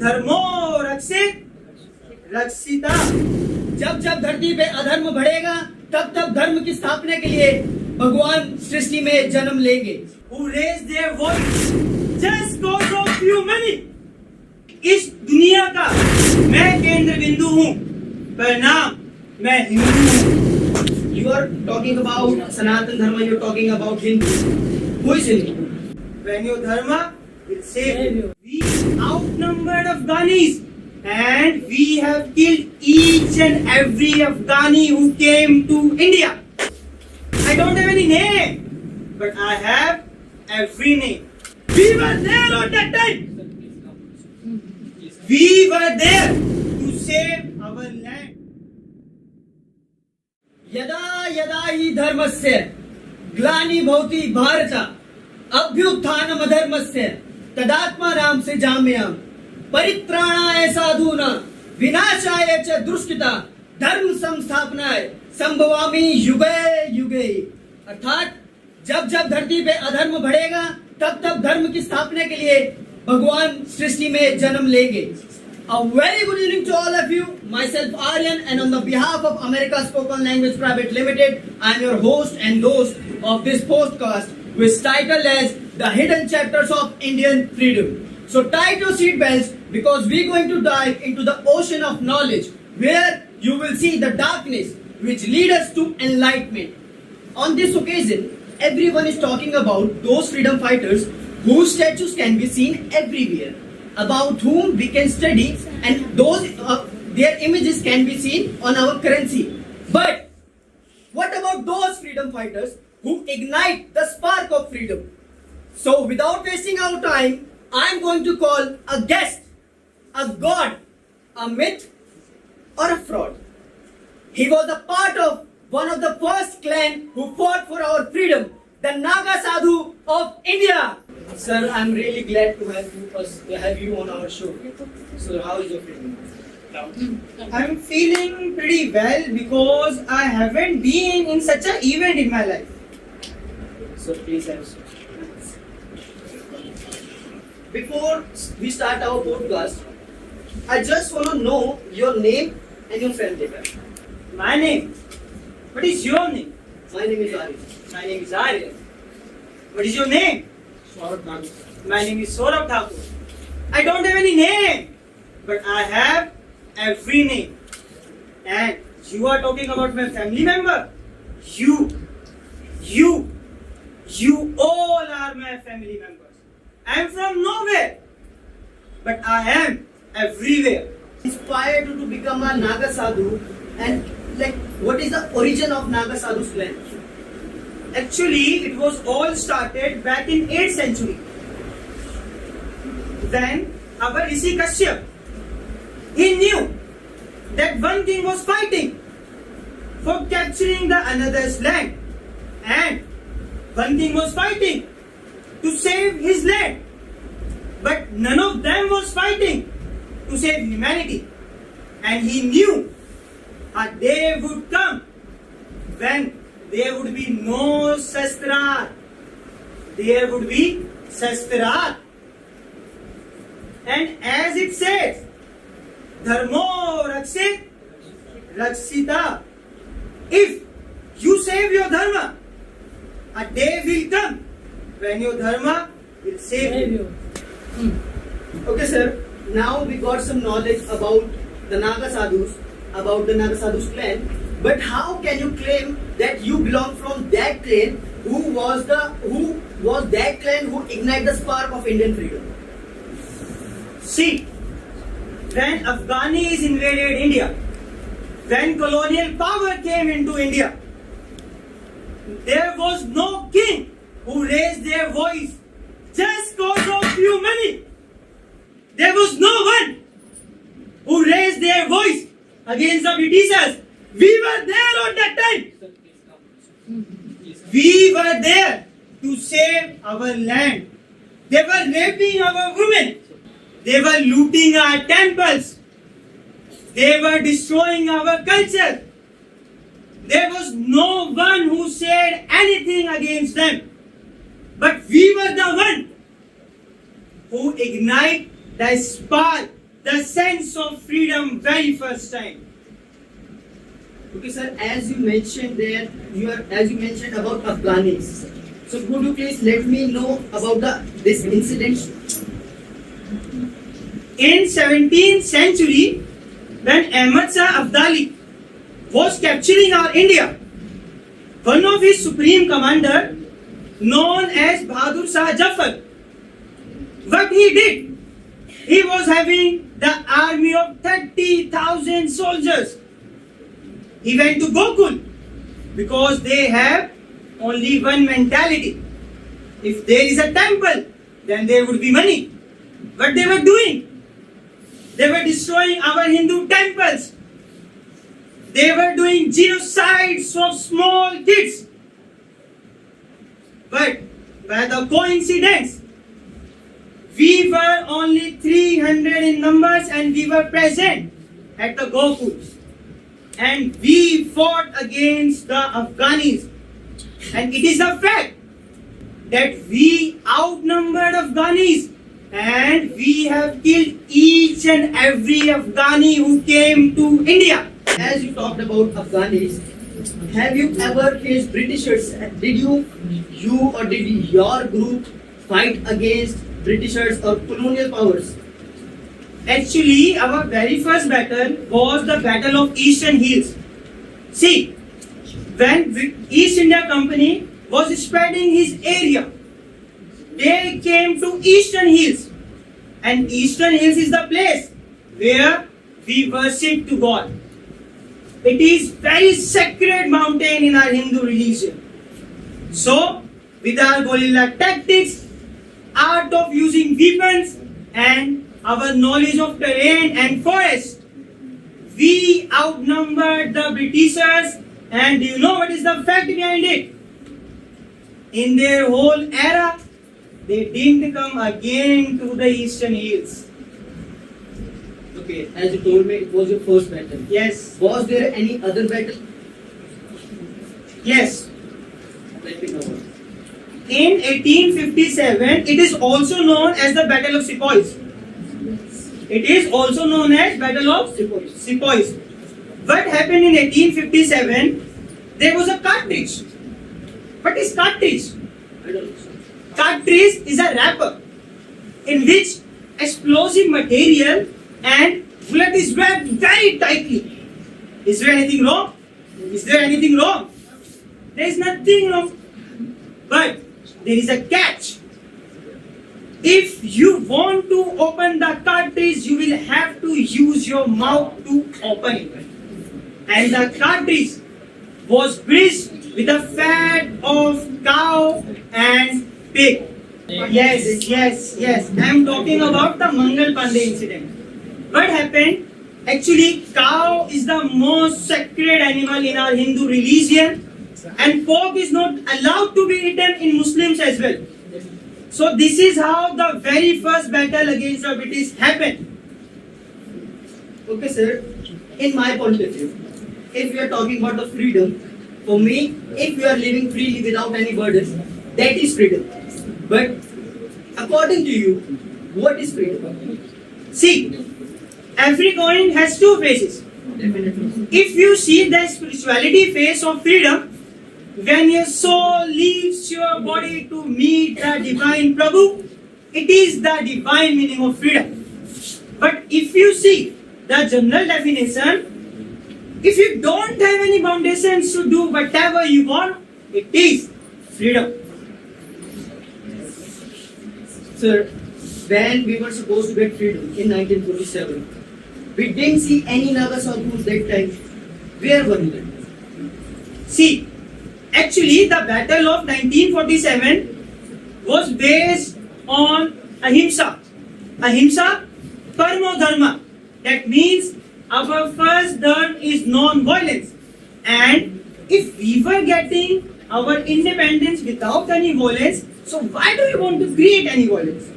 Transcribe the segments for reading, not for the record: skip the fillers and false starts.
धर्मो रक्षित रक्षिता। जब जब धरती पे अधर्म बढ़ेगा तब तब धर्म की स्थापना के लिए भगवान सृष्टि में जन्म लेंगे। Who raise their voice just cause of humanity। इस दुनिया का मैं केंद्र बिंदु हूँ, परिणाम मैं हिंदू हूँ। You are talking about Sanatan Dharma, you are talking about Hindu. Who is Hindu? When your dharma will save you. We outnumbered Afghanis and we have killed each and every Afghani who came to India. I don't have any name, but I have every name. We were there on that time. We were there to save our land. यदा यदा हि धर्मस्य ग्लानि भवति भारत अभ्युत्थानम् अधर्मस्य तदात्मानं सृजाम्यहम् परित्राणाय साधूनां विनाशाय च दुष्कृता धर्म संस्थापनाय संभवामि युगे युगे। अर्थात जब जब धरती पे अधर्म बढ़ेगा तब तब धर्म की स्थापना के लिए भगवान सृष्टि में जन्म लेंगे। A very good evening to all of you. Myself Aryan, and on the behalf of America Spoken Language Private Limited, I am your host and host of this podcast, which is titled as The Hidden Chapters of Indian Freedom. So tie your seat belts because we're going to dive into the ocean of knowledge, where you will see the darkness which leads us to enlightenment. On this occasion, everyone is talking about those freedom fighters whose statues can be seen everywhere, about whom we can study, and those their images can be seen on our currency. But what about those freedom fighters who ignite the spark of freedom? So without wasting our time, I am going to call a guest, a god, a myth, or a fraud. He was a part of one of the first clan who fought for our freedom, the Naga Sadhu of India. Sir, I'm really glad to have you on our show. So how is your feeling? I'm feeling pretty well because I haven't been in such an event in my life. So please have some. Before we start our podcast, I just want to know your name and your family background. My name? What is your name? My name is Aryan. My name is Aryan. What is your name? My name is Saurabh Thakur. I don't have any name, but I have every name. And you are talking about my family member? You all are my family members. I am from nowhere, but I am everywhere. Inspired you to become a Naga Sadhu, and like what is the origin of Naga Sadhu's clan? Actually, it was all started back in 8th century. When our Rishi Kashyap, he knew that one king was fighting for capturing the another's land, and one king was fighting to save his land, but none of them was fighting to save humanity. And he knew a day would come when there would be no Shastrat. There would be Shastrat. And as it says, Dharmo Rakshit Rakshita. If you save your dharma, a day will come when your dharma will save you. Okay, sir. Now we got some knowledge about the Naga Sadhus, about the Naga Sadhus clan. But how can you claim that you belong from that clan? Who was that clan who ignited the spark of Indian freedom? See, when Afghanis invaded India, when colonial power came into India, there was no king who raised their voice just cause of humanity. There was no one who raised their voice against the Britishers. We were there on that time. We were there to save our land. They were raping our women. They were looting our temples. They were destroying our culture. There was no one who said anything against them. But we were the one who ignite the spark, the sense of freedom very first time. Okay, sir. As you mentioned about Afghanis. So could you please let me know about this incident? In 17th century, when Ahmad Shah Abdali was capturing our India, one of his supreme commander, known as Bahadur Shah Jafar, what he did, he was having the army of 30,000 soldiers. He went to Gokul because they have only one mentality. If there is a temple, then there would be money. What they were doing? They were destroying our Hindu temples. They were doing genocides of small kids. But by the coincidence, we were only 300 in numbers and we were present at the Gokul. And we fought against the Afghanis. And it is a fact that we outnumbered Afghanis and we have killed each and every Afghani who came to India. As you talked about Afghanis, have you ever faced Britishers? Did you or did your group fight against Britishers or colonial powers? Actually, our very first battle was the Battle of Eastern Hills. See, when East India Company was spreading his area, they came to Eastern Hills. And Eastern Hills is the place where we worship to God. It is very sacred mountain in our Hindu religion. So, with our guerrilla tactics, art of using weapons, and our knowledge of terrain and forest, we outnumbered the Britishers. And do you know what is the fact behind it? In their whole era, they didn't come again to the Eastern Hills. Okay, as you told me, it was your first battle. Yes. Was there any other battle? Yes. Let me know. In 1857, it is also known as the Battle of Sepoys. It is also known as Battle of Sepoys. What happened in 1857? There was a cartridge. What is cartridge? I don't know. Cartridge is a wrapper in which explosive material and bullet is wrapped very tightly. Is there anything wrong? Is there anything wrong? There is nothing wrong. But there is a catch. If you want to open the cartridge, you will have to use your mouth to open it. And the cartridge was greased with the fat of cow and pig. Yes. I am talking about the Mangal Pandey incident. What happened? Actually, cow is the most sacred animal in our Hindu religion, and pork is not allowed to be eaten in Muslims as well. So this is how the very first battle against the British happened. Okay, sir. In my point of view, if we are talking about the freedom, for me, if you are living freely without any burdens, that is freedom. But according to you, what is freedom? See, every coin has two faces. Definitely. If you see the spirituality face of freedom, when your soul leaves your body to meet the divine Prabhu, it is the divine meaning of freedom. But if you see the general definition, if you don't have any foundations to do whatever you want, it is freedom. Sir, when we were supposed to get freedom in 1947, we didn't see any Naga Sadhus that time. Where were they? See, actually the battle of 1947 was based on ahimsa. Ahimsa, paramo dharma. That means our first dharma is non-violence. And if we were getting our independence without any violence, so why do you want to create any violence?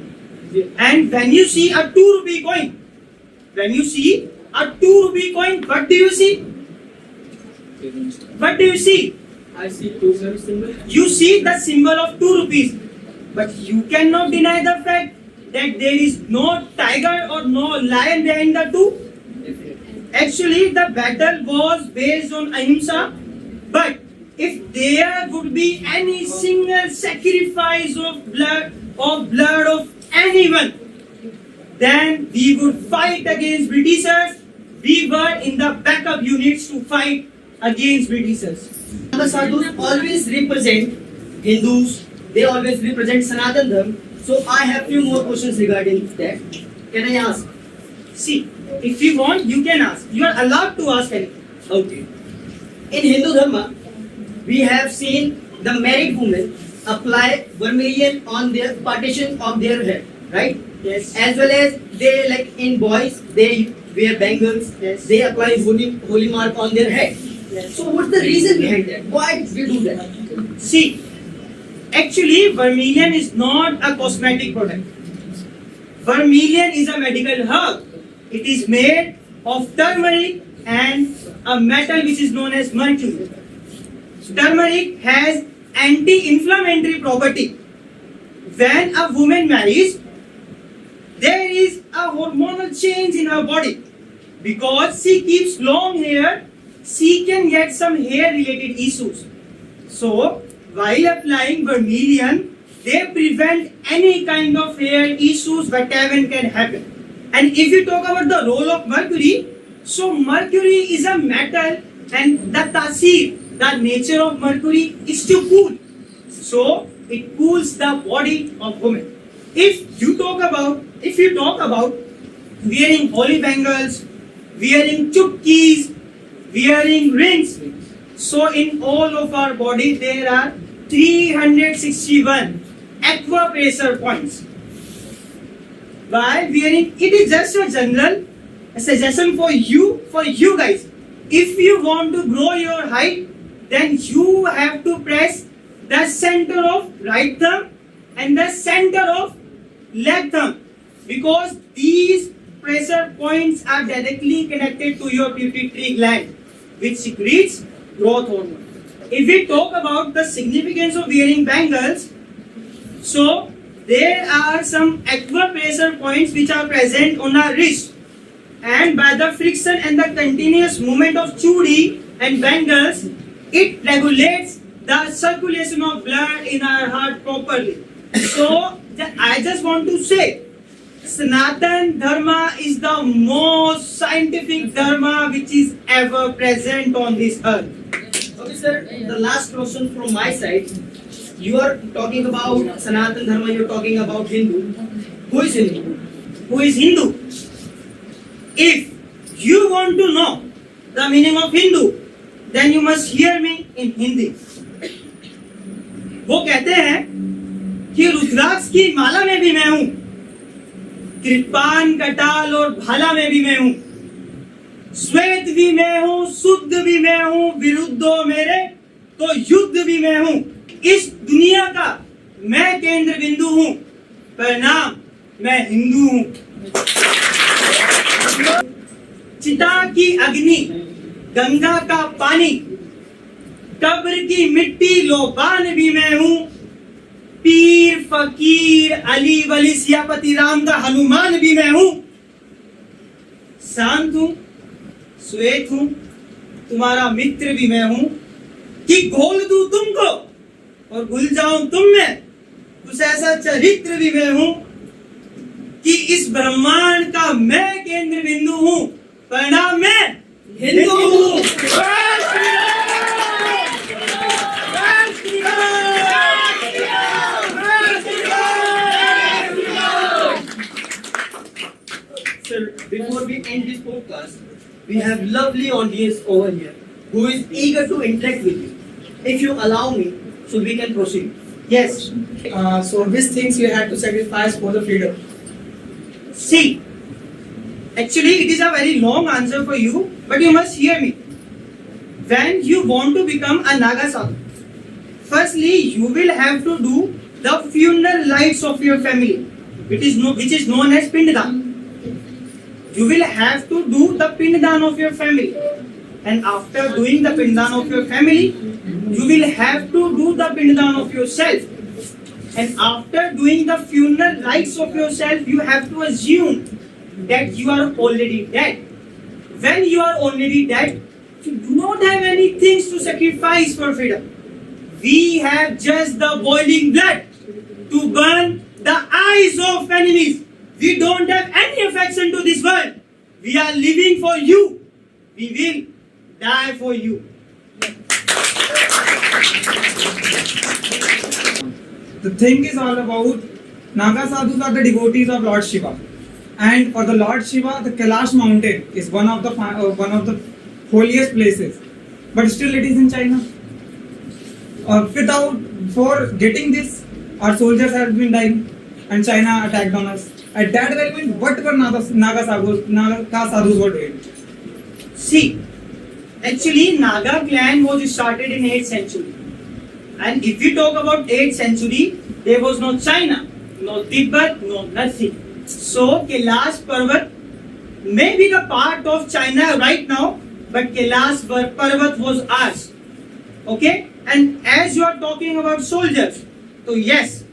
And when you see a 2 rupee coin, what do you see? What do you see? I see two symbols. You see the symbol of 2 rupees. But you cannot deny the fact that there is no tiger or no lion behind the two? Actually, the battle was based on ahimsa, but if there would be any single sacrifice of blood of anyone, then we would fight against Britishers. We were in the backup units to fight against Britishers. The sadhus always represent Hindus, they always represent Sanatan Dharma. So I have few more questions regarding that. Can I ask? See, if you want, you can ask. You are allowed to ask anything. Okay. In Hindu Dharma, we have seen the married women apply vermilion on their partition of their head, right? Yes. As well as they, like in boys, they wear bangles. Yes. They apply holy mark on their head. Yes. So what's the reason behind that? Why we do that? See, actually, vermilion is not a cosmetic product. Vermilion is a medical herb. It is made of turmeric and a metal which is known as mercury. Turmeric has anti-inflammatory property. When a woman marries, there is a hormonal change in her body. Because she keeps long hair, she can get some hair related issues. So, while applying vermilion, they prevent any kind of hair issues whatever can happen. And if you talk about the role of mercury, so mercury is a metal and the tasir, the nature of mercury is to cool. So it cools the body of women. If you talk about wearing holy bangles, wearing chupkis, wearing rings, so in all of our body there are 361 acupressure points. While wearing, it is just a general suggestion for you guys. If you want to grow your height, then you have to press the center of right thumb and the center of left thumb, because these pressure points are directly connected to your pituitary gland, which secretes growth hormone. If we talk about the significance of wearing bangles, so there are some acupressure points which are present on our wrist, and by the friction and the continuous movement of chudi and bangles, it regulates the circulation of blood in our heart properly. So I just want to say, Sanatan Dharma is the most scientific dharma which is ever present on this earth. Okay, sir. The last question from my side. You are talking about Sanatan Dharma, you are talking about Hindu. Who is Hindu? Who is Hindu? If you want to know the meaning of Hindu, then you must hear me in Hindi. वो कहते हैं कि रुद्राक्ष की माला में भी मैं हूं, कृपान कटाल और भाला में भी मैं हूं, श्वेत भी मैं हूं, शुद्ध भी मैं हूं, विरुद्धो मेरे तो युद्ध भी मैं हूं, इस दुनिया का मैं केंद्र बिंदु हूं, प्रणाम मैं हिंदू हूं। चिता की अग्नि, गंगा का पानी, कब्र की मिट्टी, लोबान भी मैं हूं, पीर फकीर अली वली सियापति राम का हनुमान भी मैं हूं, शांत हूं, श्वेत हूं, तुम्हारा मित्र भी मैं हूं, कि घोल दूं तुमको और भूल जाऊं तुम में, कुछ ऐसा चरित्र भी मैं हूं कि इस ब्रह्मांड का मैं केंद्र बिंदु हूं, परिणाम मैं हिंदू हूं। Sir, before we end this podcast, we have lovely audience over here who is eager to interact with you. If you allow me, so we can proceed. Yes. So which things you had to sacrifice for the freedom? See, actually it is a very long answer for you, but you must hear me. When you want to become a Naga sadhu, firstly you will have to do the funeral rites of your family, which is known as Pinddan. You will have to do the Pinddan of your family, and after doing the Pinddan of your family, you will have to do the Pinddan of yourself. And after doing the funeral rites of yourself, you have to assume that you are already dead. When you are already dead, you do not have any things to sacrifice for freedom. We have just the boiling blood to burn the eyes of enemies. We don't have any affection to this world. We are living for you. We will die for you. The thing is all about Naga sadhus are the devotees of Lord Shiva, and for the Lord Shiva, the Kailash mountain is one of the holiest places. But still, it is in China. For getting this, our soldiers have been dying, and China attacked on us. At that very moment, what were Naga sadhus were doing? See, actually Naga clan was started in 8th century. And if we talk about 8th century, there was no China, no Tibet, no nothing. So Kailash Parvat may be the part of China right now, but Kailash Parvat was ours. Okay? And as you are talking about soldiers, so yes,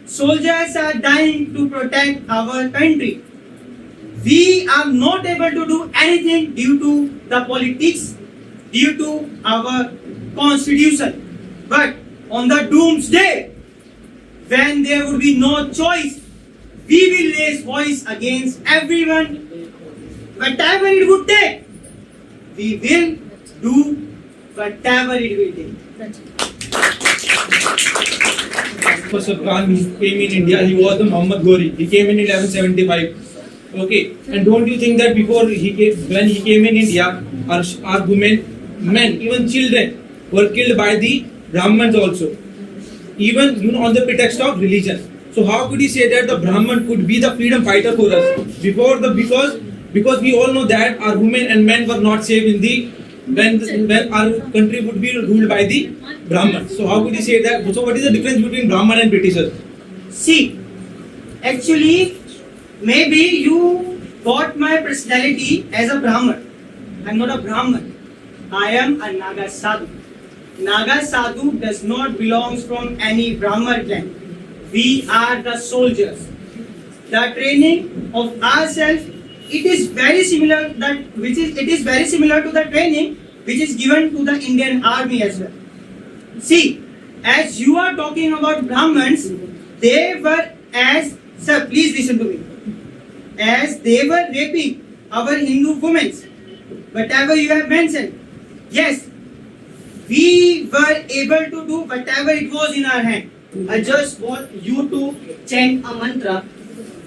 soldiers are dying to protect our country. We are not able to do anything due to the politics, due to our constitution. But on the doomsday, when there will be no choice, we will raise voice against everyone. Whatever it would take, we will do whatever it will take. First Khan who came in India, he was the Muhammad Ghori. He came in 1175. Okay, and don't you think that before when he came in India, our women, men, even children were killed by the Brahmins also, even on the pretext of religion. So how could he say that the Brahman could be the freedom fighter for us because we all know that our women and men were not safe in the when our country would be ruled by the Brahman. So how could he say that? So what is the difference between Brahman and Britishers? See, actually, maybe you got my personality as a Brahman. I am not a Brahman. I am a Naga Sadhu. Naga Sadhu does not belong from any Brahman clan. We are the soldiers. The training of ourselves, it is very similar to the training which is given to the Indian Army as well. See, as you are talking about Brahmins, they were sir, please listen to me. As they were raping our Hindu women, whatever you have mentioned, yes, we were able to do whatever it was in our hand. I just want you to chant a mantra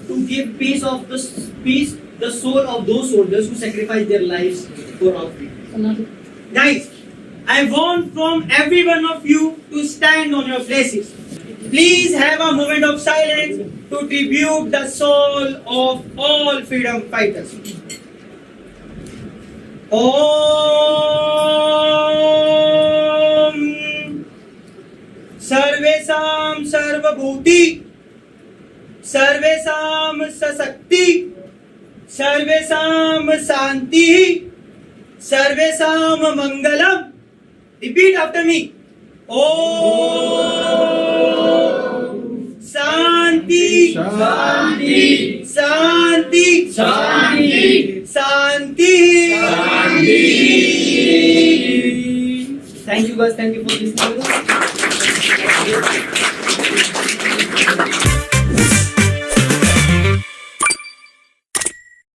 to give peace, the soul of those soldiers who sacrificed their lives for our freedom. Guys, I want from every one of you to stand on your places. Please have a moment of silence to tribute the soul of all freedom fighters. Om Sarvesam Sarvabhuti Sarvesam Sasakti Sarvesam Santi Sarvesam Mangalam. Repeat after me. Om Santi Santi Santi Santi Santi. Thank you guys, thank you for listening.